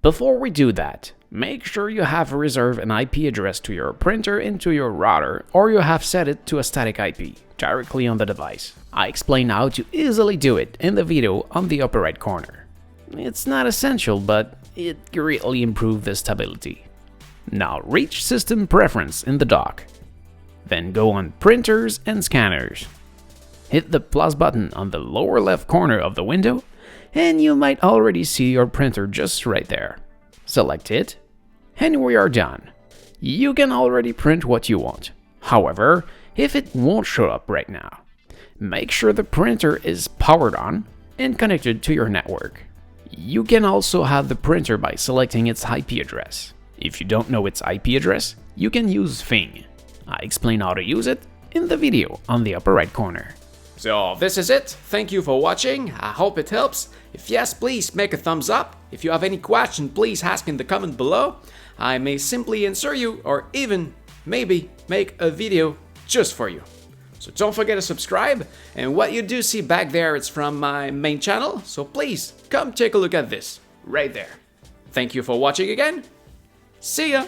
Before we do that, make sure you have reserved an IP address to your printer into your router, or you have set it to a static IP directly on the device. I explain how to easily do it in the video on the upper right corner. It's not essential, but it greatly improves the stability. Now reach System Preference in the dock. Then go on Printers and Scanners. Hit the plus button on the lower left corner of the window, and you might already see your printer just right there. Select it, and we are done. You can already print what you want. However, if it won't show up right now, make sure the printer is powered on and connected to your network. You can also have the printer by selecting its IP address. If you don't know its IP address, you can use Fing. I explain how to use it in the video on the upper right corner. So this is it. Thank you for watching. I hope it helps. If yes, please make a thumbs up. If you have any question, please ask in the comment below. I may simply answer you or even maybe make a video just for you. So don't forget to subscribe, and what you do see back there, it's from my main channel, so please come take a look at this right there. Thank you for watching again. See ya!